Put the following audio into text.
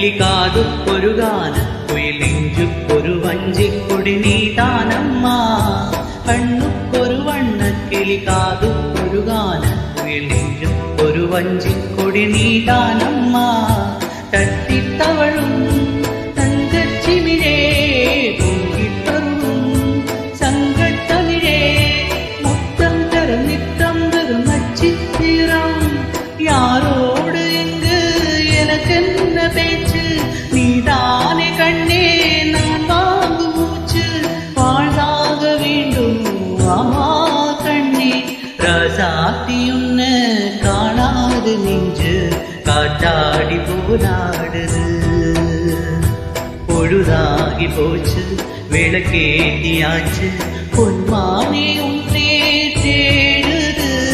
കിളികാതുക്കൊരു ഗാനം കുയിലിഞ്ചുക്കൊരു വഞ്ചിക്കൊടി നീതാനമ്മ കണ്ണുക്കൊരു വണ്ണക്കിളി കാതുക്കൊരു ഗാനം കുയിലിഞ്ചുക്കൊരു വഞ്ചിക്കൊടി നീതാനമ്മ തട്ടിത്തവളും തങ്കച്ചിമിഴേ പൊങ്കിത്തറും സങ്കട്ടമിഴേ മുത്തം തരും നിത്തം തരും നച്ചിത്തിരം யாரோடு இங்கு எனக்கென்ன பேச்சு நீதானே கண்ணே நான் வாங்கு மூச்சு வாழ்தாக வேண்டும் ஆமா கண்ணே ரசாத்தி உன்ன காணாது நெஞ்சு காட்டாடி போராடுது பொழுதாகி போச்சு விளக்கேத்தியாச்சு பொன்மானே